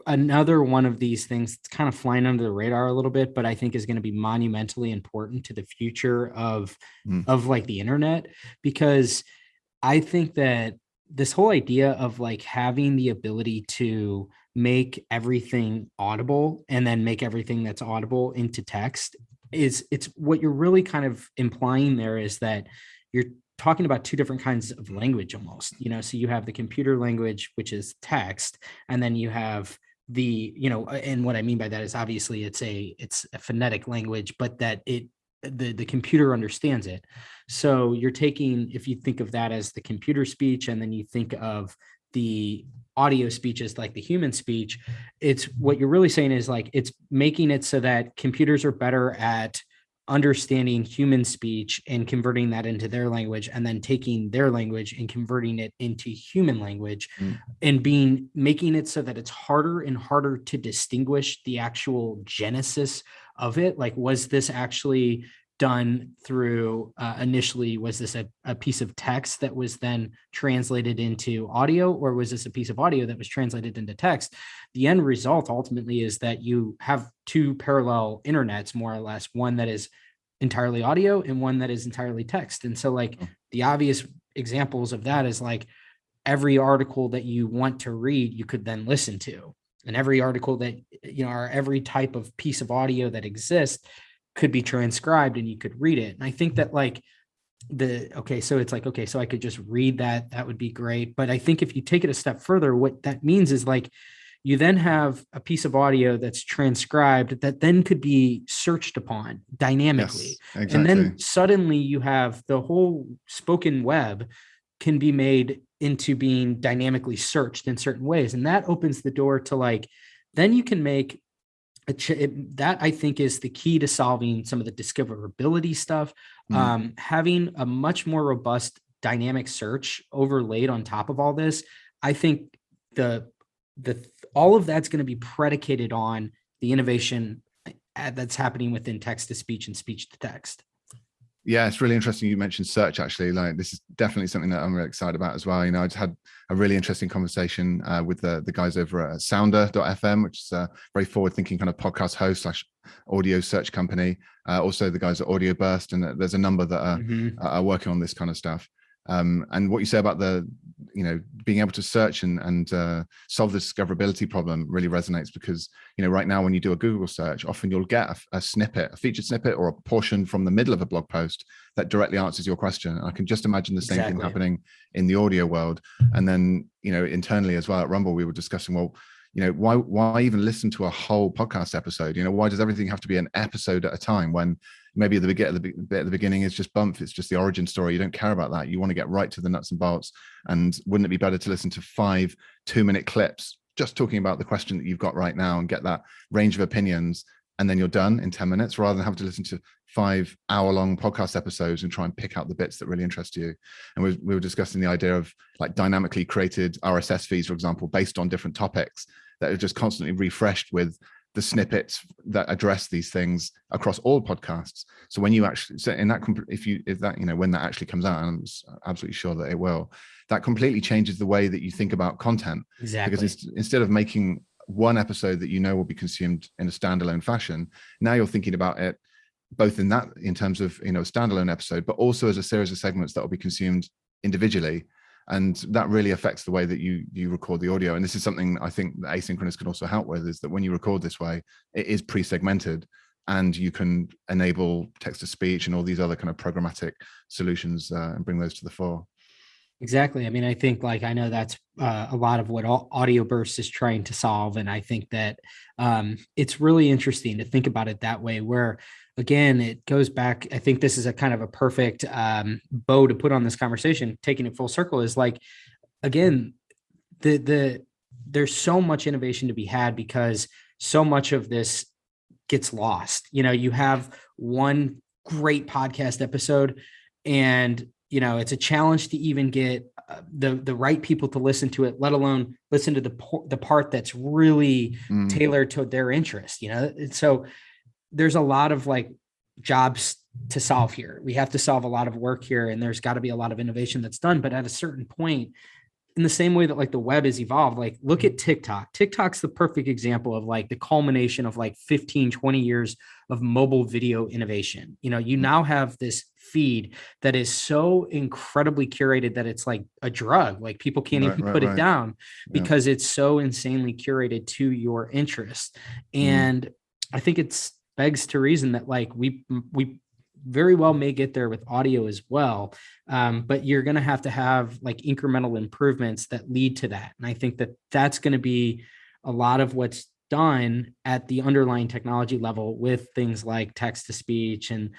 another one of these things that's kind of flying under the radar a little bit, but I think is going to be monumentally important to the future of like the internet, because I think that this whole idea of like having the ability to make everything audible and then make everything that's audible into text it's what you're really kind of implying there is that you're talking about two different kinds of language almost, so you have the computer language, which is text, and then you have the, and what I mean by that is obviously it's a phonetic language, but that the computer understands it. So you're taking, if you think of that as the computer speech, and then you think of the audio speech is like the human speech. It's what you're really saying is like, it's making it so that computers are better at understanding human speech and converting that into their language, and then taking their language and converting it into human language, and making it so that it's harder and harder to distinguish the actual genesis of it. Like, was this actually done through initially, was this a piece of text that was then translated into audio, or was this a piece of audio that was translated into text? The end result ultimately is that you have two parallel internets, more or less, one that is entirely audio and one that is entirely text. And so like the obvious examples of that is like every article that you want to read, you could then listen to, and every article that, you know, or every type of piece of audio that exists could be transcribed and you could read it. And I think that like so it's like, okay, so I could just read that, that would be great. But I think if you take it a step further, what that means is like, you then have a piece of audio that's transcribed that then could be searched upon dynamically. Yes, exactly. And then suddenly you have the whole spoken web can be made into being dynamically searched in certain ways. And that opens the door to like, then you can make that I think is the key to solving some of the discoverability stuff. Having a much more robust dynamic search overlaid on top of all this, I think all of that's going to be predicated on the innovation that's happening within text to speech and speech to text. Yeah, it's really interesting you mentioned search, actually. Like, this is definitely something that I'm really excited about as well. You know, I just had a really interesting conversation with the guys over at sounder.fm, which is a very forward-thinking kind of podcast host / audio search company. Also the guys at Audio Burst, and there's a number that are working on this kind of stuff. And what you say about being able to search and solve the discoverability problem really resonates, because, you know, right now when you do a Google search, often you'll get a snippet, a featured snippet, or a portion from the middle of a blog post that directly answers your question. I can just imagine the same thing happening in the audio world. And then, you know, internally as well at Rumble, we were discussing, well, you know, why even listen to a whole podcast episode? You know, why does everything have to be an episode at a time, when maybe the bit at the beginning is just bump, it's just the origin story? You don't care about that. You want to get right to the nuts and bolts. And wouldn't it be better to listen to 5 2-minute clips just talking about the question that you've got right now and get that range of opinions, and then you're done in 10 minutes, rather than have to listen to 5 hour-long podcast episodes and try and pick out the bits that really interest you? And we were discussing the idea of like dynamically created RSS feeds, for example, based on different topics that are just constantly refreshed with the snippets that address these things across all podcasts. So when you actually, so in that, if that, you know, when that actually comes out, and I'm absolutely sure that it will, that completely changes the way that you think about content. Exactly. Because instead of making one episode that you know will be consumed in a standalone fashion, now you're thinking about it both in terms of, you know, a standalone episode, but also as a series of segments that will be consumed individually. And that really affects the way that you record the audio. And this is something I think that asynchronous can also help with, is that when you record this way, it is pre-segmented, and you can enable text to speech and all these other kind of programmatic solutions and bring those to the fore. Exactly. I mean, I think like, I know that's a lot of what Audio Burst is trying to solve. And I think that it's really interesting to think about it that way, where, again, it goes back. I think this is a kind of a perfect bow to put on this conversation, taking it full circle, is like, again, there's so much innovation to be had, because so much of this gets lost. You know, you have one great podcast episode, and you know, it's a challenge to even get the right people to listen to it, let alone listen to the part that's really tailored to their interest, you know? And so there's a lot of like jobs to solve here. We have to solve a lot of work here, and there's got to be a lot of innovation that's done. But at a certain point, in the same way that like the web has evolved, like look at TikTok. TikTok's the perfect example of like the culmination of like 15, 20 years of mobile video innovation. You know, you now have this feed that is so incredibly curated that it's like a drug. Like people can't even put it down because it's so insanely curated to your interest. And I think it's begs to reason that like we very well may get there with audio as well. But you're going to have like incremental improvements that lead to that. And I think that that's going to be a lot of what's done at the underlying technology level with things like text to speech and,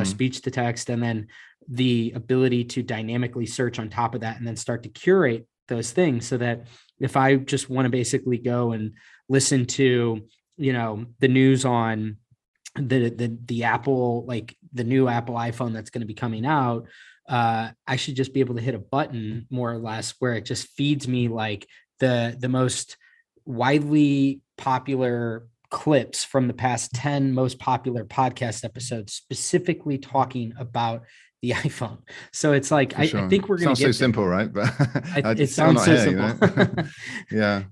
speech to text, and then the ability to dynamically search on top of that and then start to curate those things, so that if I just want to basically go and listen to, the news on the Apple, like the new Apple iPhone that's going to be coming out, I should just be able to hit a button more or less where it just feeds me like the most widely popular clips from the past 10 most popular podcast episodes, specifically talking about the iPhone. So it's like, sure. I think we're going to get so simple, right? But it sounds so simple. Yeah.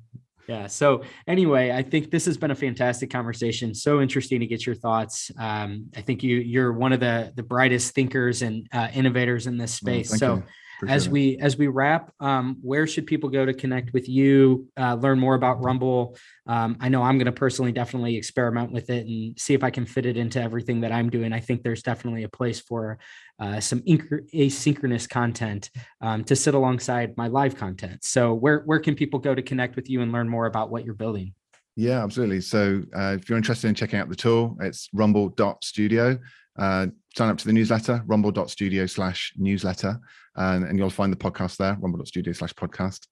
Yeah. So anyway, I think this has been a fantastic conversation. So interesting to get your thoughts. I think you're one of the brightest thinkers and innovators in this space. So as we wrap, where should people go to connect with you, learn more about Rumble? I know I'm going to personally definitely experiment with it and see if I can fit it into everything that I'm doing. I think there's definitely a place for some asynchronous content to sit alongside my live content. So where can people go to connect with you and learn more about what you're building? Yeah, absolutely. So if you're interested in checking out the tool, it's rumble.studio. Sign up to the newsletter, rumble.studio/newsletter, and you'll find the podcast there, rumble.studio/podcast.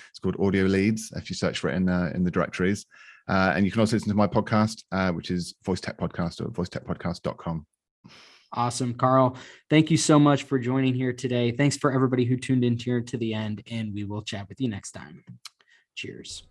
It's called Audio Leads if you search for it in the directories. And you can also listen to my podcast, which is Voice Tech Podcast at voicetechpodcast.com. Awesome. Carl, thank you so much for joining here today. Thanks for everybody who tuned in here to the end, and we will chat with you next time. Cheers.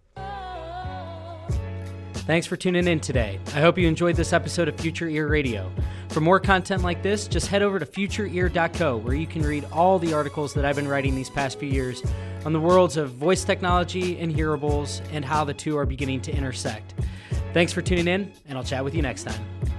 Thanks for tuning in today. I hope you enjoyed this episode of Future Ear Radio. For more content like this, just head over to futureear.co, where you can read all the articles that I've been writing these past few years on the worlds of voice technology and hearables and how the two are beginning to intersect. Thanks for tuning in, and I'll chat with you next time.